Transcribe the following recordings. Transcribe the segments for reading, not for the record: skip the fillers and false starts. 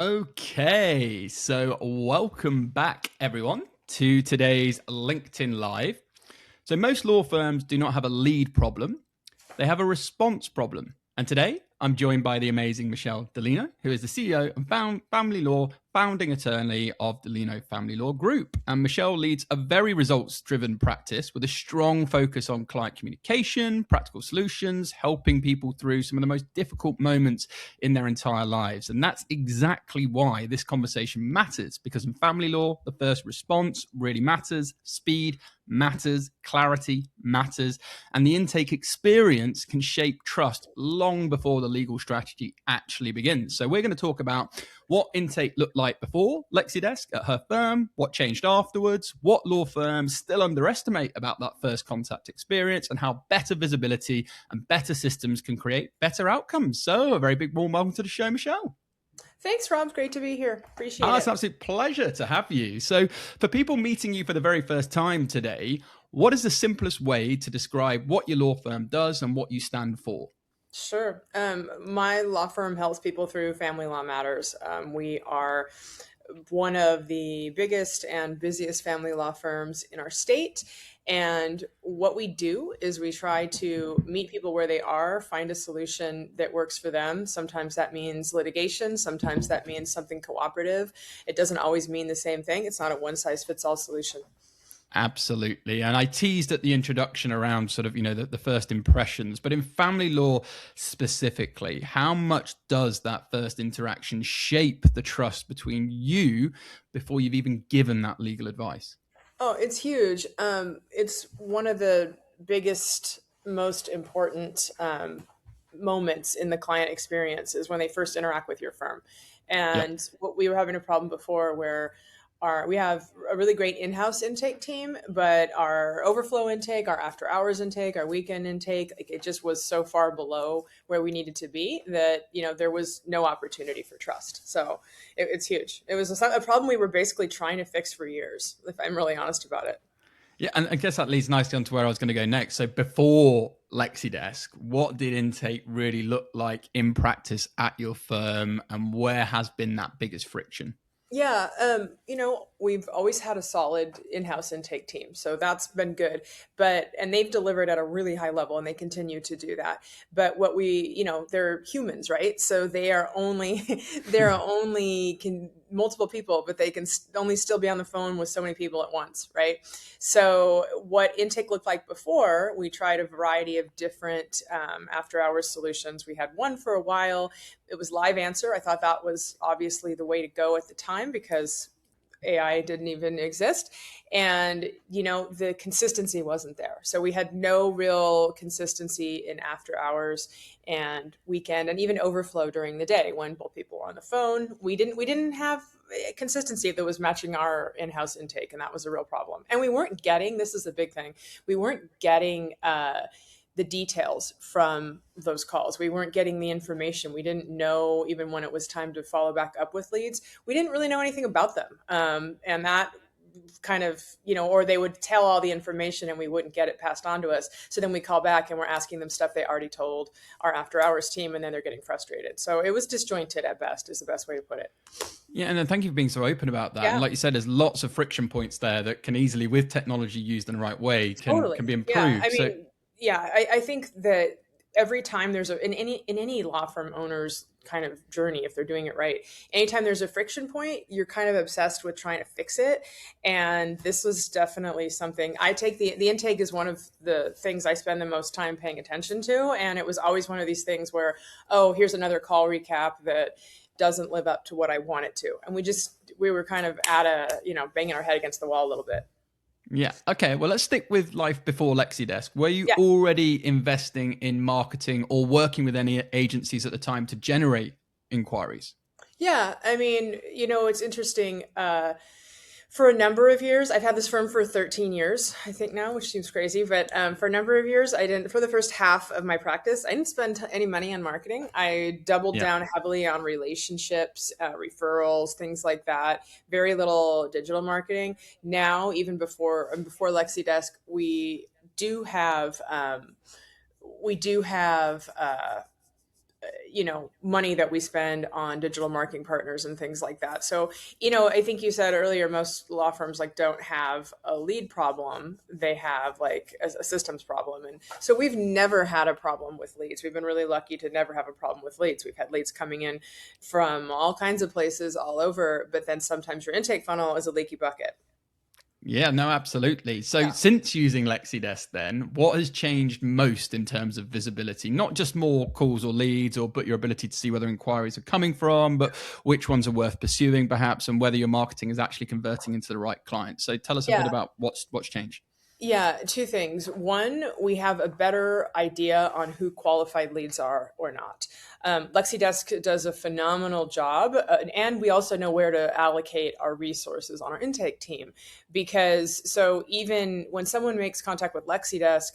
Okay, so welcome back, everyone, to today's LinkedIn Live. So, most law firms do not have a lead problem, they have a response problem. And today, I'm joined by the amazing Michelle Dellino, who is the CEO and Family Law founding attorney of Dellino Family Law Group. And Michelle leads a very results-driven practice with a strong focus on client communication, practical solutions, helping people through some of the most difficult moments in their entire lives. And that's exactly why this conversation matters, because in family law, the first response really matters, speed matters, clarity matters, and the intake experience can shape trust long before the legal strategy actually begins. So we're going to talk about what intake looked like before Lexidesk at her firm, what changed afterwards, what law firms still underestimate about that first contact experience, and how better visibility and better systems can create better outcomes. So a very big warm welcome to the show, Michelle. Thanks, Rob. Great to be here. Appreciate it. It's an absolute pleasure to have you. So, for people meeting you for the very first time today, what is the simplest way to describe what your law firm does and what you stand for? Sure. My law firm helps people through family law matters. We are one of the biggest and busiest family law firms in our state. And what we do is we try to meet people where they are, find a solution that works for them. Sometimes that means litigation. Sometimes that means something cooperative. It doesn't always mean the same thing. It's not a one size fits all solution. Absolutely. And I teased at the introduction around sort of, the first impressions, but in family law specifically, how much does that first interaction shape the trust between you before you've even given that legal advice? Oh, it's huge. It's one of the biggest, most important moments in the client experience is when they first interact with your firm. Yep. And what we were having a problem before where we have a really great in-house intake team, but our overflow intake, our after hours intake, our weekend intake, like it just was so far below where we needed to be that, there was no opportunity for trust. So it's huge. It was a problem we were basically trying to fix for years, if I'm really honest about it. Yeah, and I guess that leads nicely on to where I was going to go next. So before Lexidesk, what did intake really look like in practice at your firm, and where has been that biggest friction? Yeah, we've always had a solid in-house intake team, so that's been good. And they've delivered at a really high level, and they continue to do that. But they're humans, right? So they are only they're only multiple people, but they can only still be on the phone with so many people at once, right? So what intake looked like before, we tried a variety of different after-hours solutions. We had one for a while. It was live answer. I thought that was obviously the way to go at the time because AI didn't even exist. And, the consistency wasn't there. So we had no real consistency in after hours and weekend and even overflow during the day when both people were on the phone. We didn't have consistency that was matching our in-house intake. And that was a real problem. And we weren't getting, this is a big thing, we weren't getting, the details from those calls. We weren't getting the information. We didn't know, even when it was time to follow back up with leads, we didn't really know anything about them. And that kind of, or they would tell all the information and we wouldn't get it passed on to us. So then we call back and we're asking them stuff they already told our after hours team, and then they're getting frustrated. So it was disjointed at best is the best way to put it. Yeah, and then thank you for being so open about that. And Yeah, like you said, there's lots of friction points there that can easily, with technology used in the right way, can totally. be Yeah. improved. So I think that every time there's in any law firm owner's kind of journey, if they're doing it right, anytime there's a friction point, you're kind of obsessed with trying to fix it. And this was definitely something I take the intake is one of the things I spend the most time paying attention to. And it was always one of these things where, oh, here's another call recap that doesn't live up to what I want it to. And we were kind of at banging our head against the wall a little bit. yeah. Okay. Well, let's stick with life before Lexidesk. Were you Yeah. already investing in marketing or working with any agencies at the time to generate inquiries? Yeah, it's interesting. For a number of years, I've had this firm for 13 years, I think now, which seems crazy. But for a number of years, for the first half of my practice, I didn't spend any money on marketing. I doubled Yeah. down heavily on relationships, referrals, things like that. Very little digital marketing. Now, even before Lexidesk, we do have money that we spend on digital marketing partners and things like that. So, I think you said earlier, most law firms like don't have a lead problem. They have like a systems problem. And so we've never had a problem with leads. We've been really lucky to never have a problem with leads. We've had leads coming in from all kinds of places all over, but then sometimes your intake funnel is a leaky bucket. Yeah, no, absolutely. So Yeah. since using Lexidesk then, what has changed most in terms of visibility? Not just more calls or leads, but your ability to see where inquiries are coming from, but which ones are worth pursuing perhaps, and whether your marketing is actually converting into the right clients. So tell us a bit Yeah. about what's changed. Yeah, two things. One, we have a better idea on who qualified leads are or not. Lexidesk does a phenomenal job, and we also know where to allocate our resources on our intake team. Because so even when someone makes contact with Lexidesk,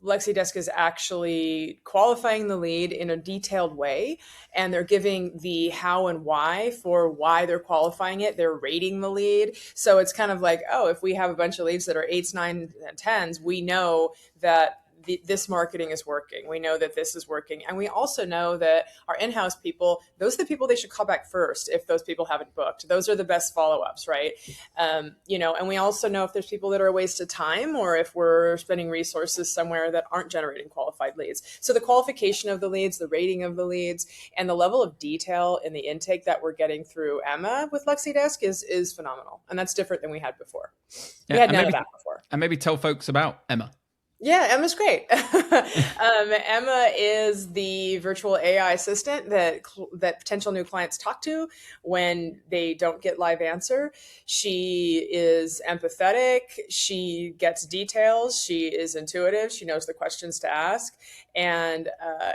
Lexidesk is actually qualifying the lead in a detailed way, and they're giving the how and why for why they're qualifying it. They're rating the lead. So it's kind of like, oh, if we have a bunch of leads that are eights, nines, and tens, we know that this marketing is working. We know that this is working. And we also know that our in-house people, those are the people they should call back first if those people haven't booked. Those are the best follow-ups, right? And we also know if there's people that are a waste of time or if we're spending resources somewhere that aren't generating qualified leads. So the qualification of the leads, the rating of the leads, and the level of detail in the intake that we're getting through Emma with Lexidesk is phenomenal. And that's different than we had before. We had none of that before. And maybe tell folks about Emma. Yeah, Emma's great. Emma is the virtual AI assistant that potential new clients talk to when they don't get live answer. She is empathetic. She gets details. She is intuitive. She knows the questions to ask, and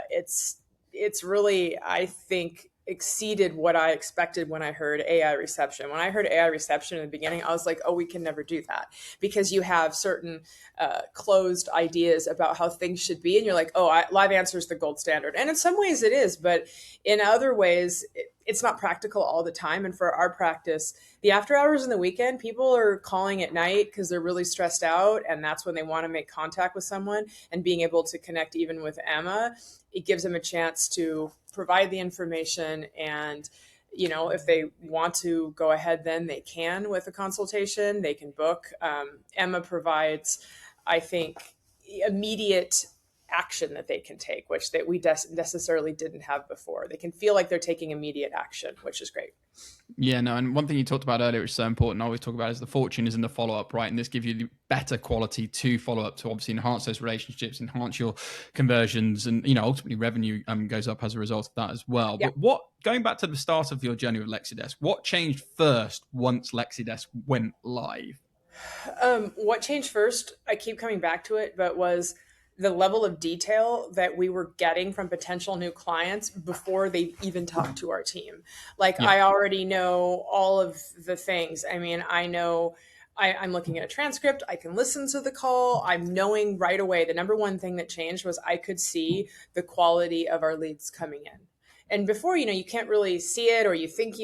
it's really, I think, exceeded what I expected when I heard AI reception. When I heard AI reception in the beginning, I was like, oh, we can never do that, because you have certain closed ideas about how things should be. And you're like, oh, live answer is the gold standard. And in some ways it is, but in other ways, it's not practical all the time. And for our practice, the after hours and the weekend, people are calling at night because they're really stressed out. And that's when they want to make contact with someone. And being able to connect even with Emma, it gives them a chance to provide the information. And if they want to go ahead, then they can with a consultation. They can book. Emma provides, I think, immediate action that they can take, which we necessarily didn't have before. They can feel like they're taking immediate action, which is great. Yeah, no, and one thing you talked about earlier, which is so important, I always talk about, is the fortune is in the follow-up, right? And this gives you the better quality to follow up to obviously enhance those relationships, enhance your conversions, and ultimately revenue goes up as a result of that as well. Yeah. But going back to the start of your journey with Lexidesk, what changed first once Lexidesk went live? What changed first, I keep coming back to it, but was the level of detail that we were getting from potential new clients before they even talked to our team. Like, Yeah. I already know all of the things. I mean, I know I'm looking at a transcript. I can listen to the call. I'm knowing right away. The number one thing that changed was I could see the quality of our leads coming in. And before, you can't really see it, or you think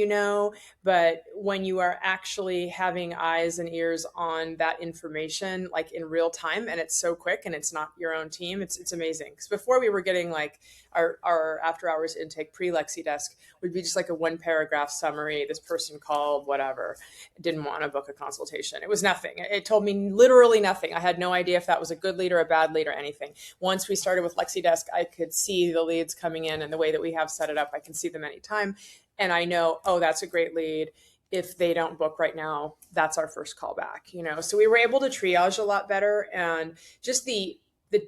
but when you are actually having eyes and ears on that information, like in real time, and it's so quick and it's not your own team, it's amazing. Because before, we were getting like our after hours intake pre-Lexidesk would be just like a 1-paragraph summary. This person called, whatever, didn't want to book a consultation. It was nothing. It told me literally nothing. I had no idea if that was a good lead or a bad lead or anything. Once we started with Lexidesk, I could see the leads coming in, and the way that we have set it up, I can see them anytime. And I know, oh, that's a great lead. If they don't book right now, that's our first call back, So we were able to triage a lot better, and just the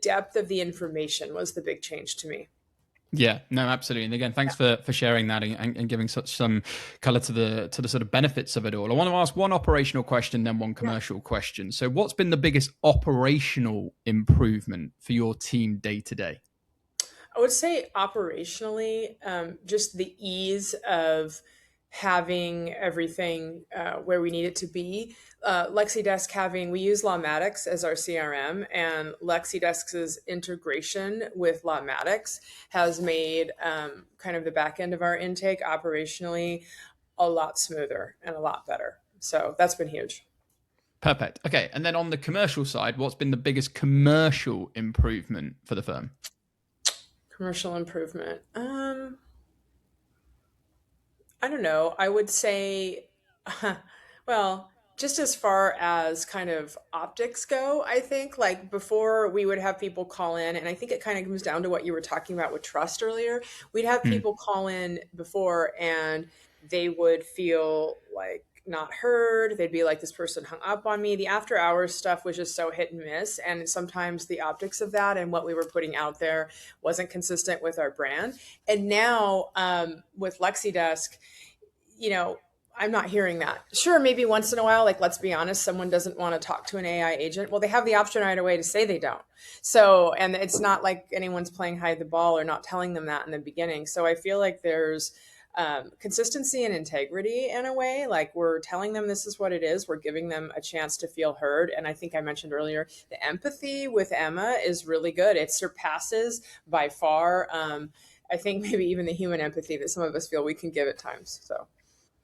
depth of the information was the big change to me. Yeah, no, absolutely. And again, thanks for sharing that and giving such some color to the sort of benefits of it all. I want to ask one operational question, then one commercial question. So what's been the biggest operational improvement for your team day to day? I would say operationally, just the ease of having everything where we need it to be. Lexidesk we use Lawmatics as our CRM, and Lexidesk's integration with Lawmatics has made kind of the back end of our intake operationally a lot smoother and a lot better. So that's been huge. Perfect. Okay. And then on the commercial side, what's been the biggest commercial improvement for the firm? Commercial improvement. I don't know. I would say, well, just as far as kind of optics go, I think like before we would have people call in, and I think it kind of comes down to what you were talking about with trust earlier. We'd have Hmm. people call in before and they would feel like not heard. They'd be like, this person hung up on me. The after hours stuff was just so hit and miss. And sometimes the optics of that and what we were putting out there wasn't consistent with our brand. And now with Lexidesk, you know, I'm not hearing that. Sure, maybe once in a while, like let's be honest, someone doesn't want to talk to an AI agent. Well, they have the option right away to say they don't. So, and it's not like anyone's playing hide the ball or not telling them that in the beginning. So I feel like there's consistency and integrity in a way. Like we're telling them this is what it is. We're giving them a chance to feel heard. And I think I mentioned earlier, the empathy with Emma is really good. It surpasses by far. I think maybe even the human empathy that some of us feel we can give at times. So.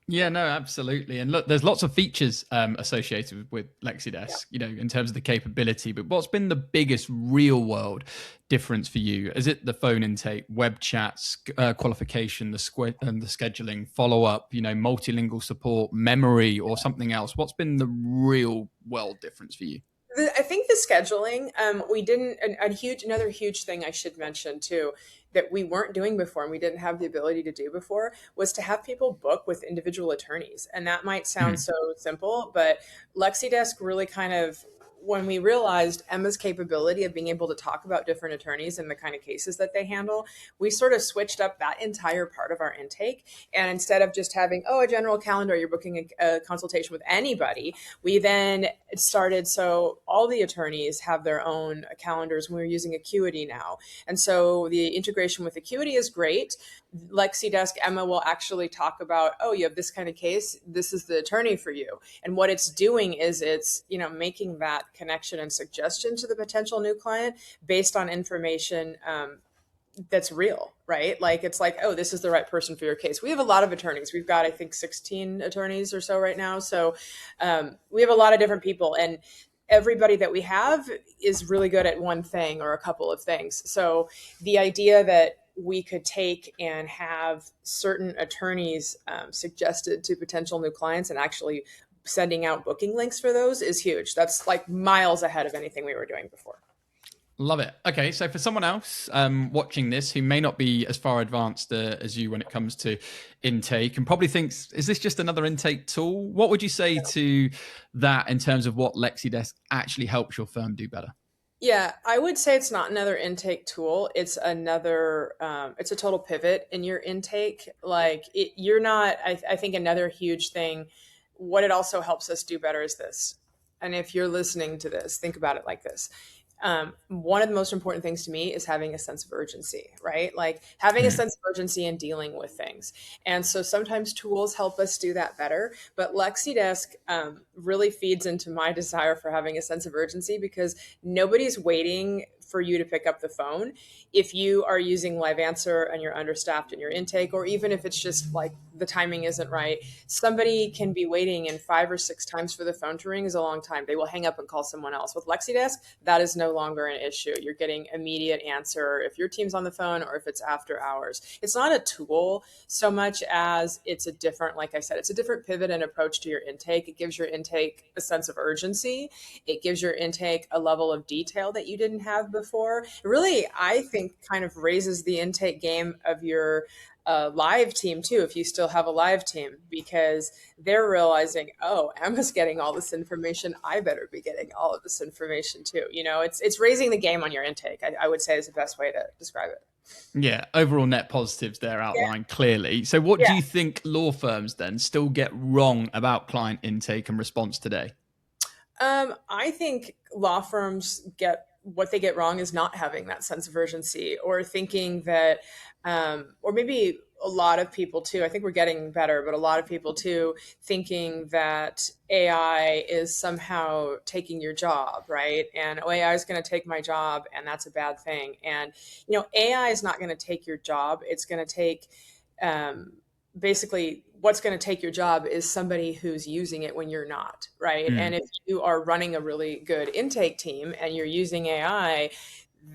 Yeah, no, absolutely. And look, there's lots of features associated with Yeah. Lexidesk, in terms of the capability. But what's been the biggest real world difference for you? Is it the phone intake, web chats, qualification, and the scheduling, follow up, multilingual support, memory, or something else? What's been the real world difference for you? I think the scheduling, we didn't, another huge thing I should mention too, that we weren't doing before and we didn't have the ability to do before was to have people book with individual attorneys. And that might sound Mhm. so simple, but Lexidesk really kind of, when we realized Emma's capability of being able to talk about different attorneys and the kind of cases that they handle, we sort of switched up that entire part of our intake. And instead of just having, oh, a general calendar, you're booking a consultation with anybody, we then started so all the attorneys have their own calendars. We're using Acuity now. And so the integration with Acuity is great. Lexidesk, Emma will actually talk about, oh, you have this kind of case. This is the attorney for you. And what it's doing is it's, making that connection and suggestion to the potential new client based on information that's real, right? Like it's like, oh, this is the right person for your case. We have a lot of attorneys. We've got, I think, 16 attorneys or so right now. So we have a lot of different people, and everybody that we have is really good at one thing or a couple of things. So the idea that we could take and have certain attorneys suggested to potential new clients and actually sending out booking links for those is huge. That's like miles ahead of anything we were doing before. Love it. Okay, so for someone else watching this who may not be as far advanced as you when it comes to intake and probably thinks, is this just another intake tool? What would you say to that in terms of what Lexidesk actually helps your firm do better? Yeah, I would say it's not another intake tool. It's another, it's a total pivot in your intake. Like you're not, I think another huge thing, what it also helps us do better is this. And if you're listening to this, think about it like this. One of the most important things to me is having a sense of urgency, right? Like having a Mm. sense of urgency and dealing with things. And so sometimes tools help us do that better. But Lexidesk really feeds into my desire for having a sense of urgency because nobody's waiting for you to pick up the phone. If you are using Live Answer and you're understaffed in your intake, or even if it's just like the timing isn't right, somebody can be waiting, and 5 or 6 times for the phone to ring is a long time. They will hang up and call someone else. With Lexidesk, that is no longer an issue. You're getting immediate answer if your team's on the phone or if it's after hours. It's not a tool so much as it's a different, like I said, it's a different pivot and approach to your intake. It gives your intake a sense of urgency. It gives your intake a level of detail that you didn't have before. It really, I think, kind of raises the intake game of your live team too, if you still have a live team, because they're realizing, oh, Emma's getting all this information. I better be getting all of this information too. It's raising the game on your intake. I would say is the best way to describe it. Yeah, overall net positives there Yeah. outlined clearly. So, what do Yeah. you think law firms then still get wrong about client intake and response today? I think law firms get what they get wrong is not having that sense of urgency or thinking that, or maybe a lot of people too, I think we're getting better, but a lot of people too thinking that AI is somehow taking your job, right? And oh, AI is going to take my job and that's a bad thing. And, AI is not going to take your job. It's going to take, um, basically what's going to take your job is somebody who's using it when you're not, right? And Mm. if you are running a really good intake team and you're using AI,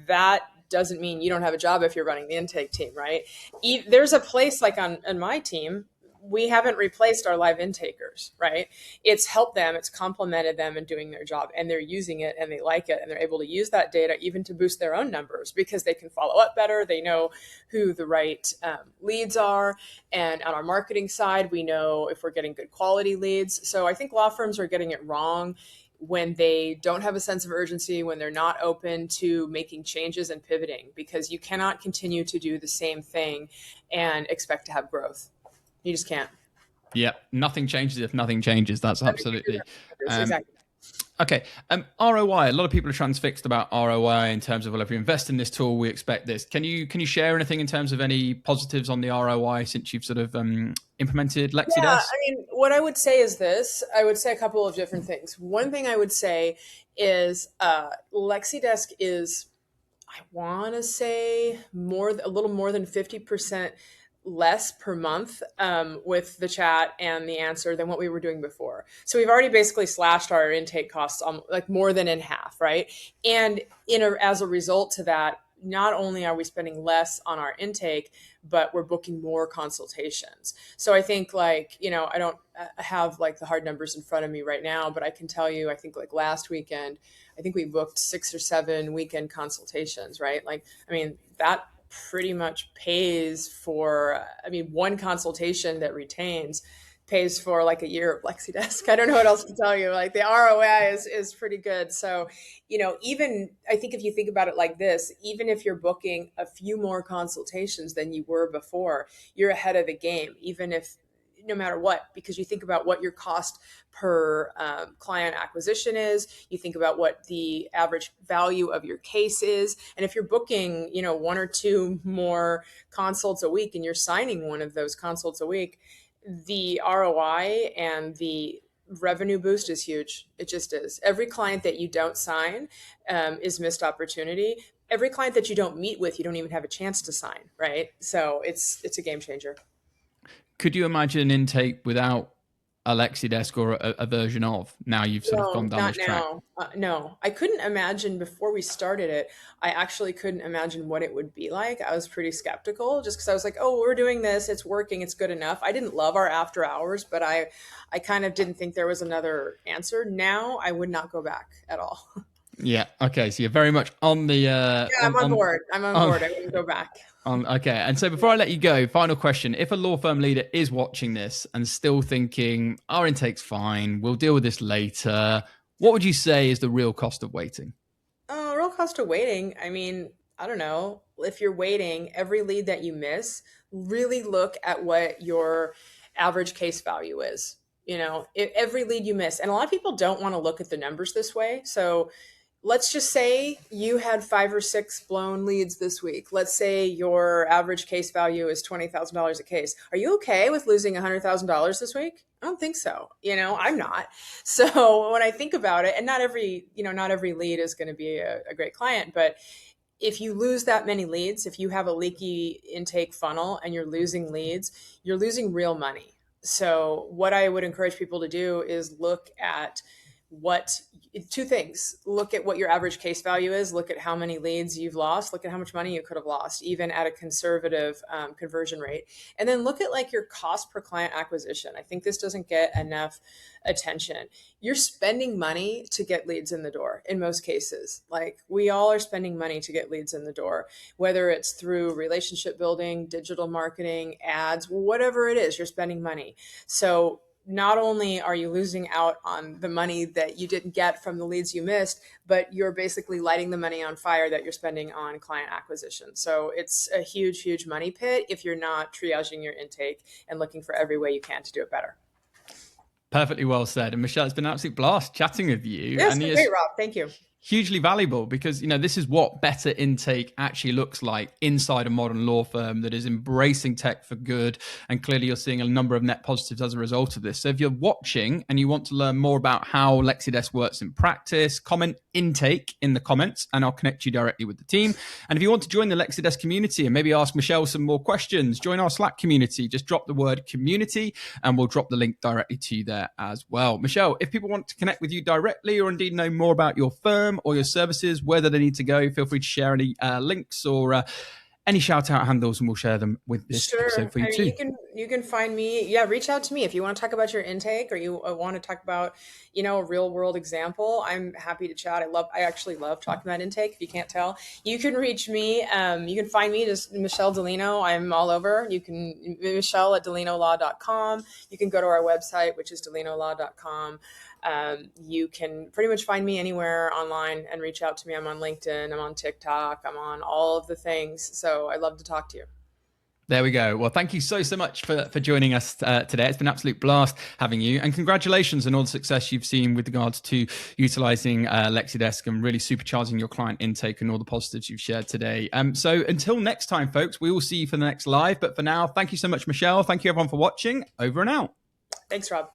that doesn't mean you don't have a job if you're running the intake team, right? There's a place like on my team, we haven't replaced our live intakers, right? It's helped them, it's complemented them in doing their job, and they're using it and they like it, and they're able to use that data even to boost their own numbers because they can follow up better. They know who the right leads are. And on our marketing side, we know if we're getting good quality leads. So I think law firms are getting it wrong when they don't have a sense of urgency, when they're not open to making changes and pivoting, because you cannot continue to do the same thing and expect to have growth. You just can't. Yeah, nothing changes if nothing changes. That's absolutely exactly. Okay. ROI. A lot of people are transfixed about ROI in terms of, well, if you invest in this tool, we expect this. Can you share anything in terms of any positives on the ROI since you've sort of implemented Lexidesk? Yeah, I mean, what I would say is this. I would say a couple of different things. One thing I would say is Lexidesk is, I want to say, a little more than 50% less per month with the chat and the answer than what we were doing before. So we've already basically slashed our intake costs like more than in half, right? And as a result to that, not only are we spending less on our intake, but we're booking more consultations. So I think I don't have like the hard numbers in front of me right now, but I can tell you, I think like last weekend, I think we booked 6 or 7 weekend consultations, right? That pretty much pays for, one consultation that retains pays for like a year of Lexidesk. I don't know what else to tell you. Like the ROI is pretty good. So, even I think if you think about it like this, even if you're booking a few more consultations than you were before, you're ahead of the game, even if no matter what, because you think about what your cost per client acquisition is, you think about what the average value of your case is. And if you're booking, 1 or 2 more consults a week and you're signing one of those consults a week, the ROI and the revenue boost is huge. It just is. Every client that you don't sign is missed opportunity. Every client that you don't meet with, you don't even have a chance to sign, right? So it's a game changer. Could you imagine an intake without a Lexidesk or a version of? Now you've sort of gone down this track. No, I couldn't imagine before we started it. I actually couldn't imagine what it would be like. I was pretty skeptical just because I was like, oh, we're doing this. It's working. It's good enough. I didn't love our after hours, but I kind of didn't think there was another answer. Now I would not go back at all. Yeah. Okay. So you're very much on the... I'm on board. I'm on board. I wouldn't go back. Okay. And so before I let you go, final question. If a law firm leader is watching this and still thinking, our intake's fine, we'll deal with this later, what would you say is the real cost of waiting? Real cost of waiting. I don't know. If you're waiting, every lead that you miss, really look at what your average case value is. Every lead you miss. And a lot of people don't want to look at the numbers this way. So let's just say you had 5 or 6 blown leads this week. Let's say your average case value is $20,000 a case. Are you okay with losing $100,000 this week? I don't think so. I'm not. So when I think about it, and not every lead is going to be a great client, but if you lose that many leads, if you have a leaky intake funnel and you're losing leads, you're losing real money. So what I would encourage people to do is look at 2 things. Look at what your average case value is. Look at how many leads you've lost. Look at how much money you could have lost, even at a conservative conversion rate. And then look at like your cost per client acquisition. I think this doesn't get enough attention. You're spending money to get leads in the door in most cases. Like we all are spending money to get leads in the door, whether it's through relationship building, digital marketing, ads, whatever it is, you're spending money. So not only are you losing out on the money that you didn't get from the leads you missed, but you're basically lighting the money on fire that you're spending on client acquisition. So it's a huge, huge money pit if you're not triaging your intake and looking for every way you can to do it better. Perfectly well said. And Michelle, it's been an absolute blast chatting with you. Yeah, it's been great, Rob. Thank you. Hugely valuable because, this is what better intake actually looks like inside a modern law firm that is embracing tech for good. And clearly you're seeing a number of net positives as a result of this. So if you're watching and you want to learn more about how Lexidesk works in practice, comment intake in the comments and I'll connect you directly with the team. And if you want to join the Lexidesk community and maybe ask Michelle some more questions, join our Slack community. Just drop the word community and we'll drop the link directly to you there as well. Michelle, if people want to connect with you directly or indeed know more about your firm, firm or your services, where do they need to go? Feel free to share any links or any shout out handles, and we'll share them with this episode for you too. You can find me. Yeah, reach out to me if you want to talk about your intake or you want to talk about, a real world example. I'm happy to chat. I actually love talking about intake. If you can't tell, you can reach me. You can find me just Michelle Dellino. I'm all over. You can Michelle at DellinoLaw.com. You can go to our website, which is DellinoLaw.com. You can pretty much find me anywhere online and reach out to me. I'm on LinkedIn, I'm on TikTok, I'm on all of the things. So I'd love to talk to you. There we go. Well, thank you so much for joining us today. It's been an absolute blast having you, and congratulations on all the success you've seen with regards to utilizing Lexidesk and really supercharging your client intake and all the positives you've shared today. So until next time, folks, we will see you for the next live. But for now, thank you so much, Michelle. Thank you everyone for watching. Over and out. Thanks, Rob.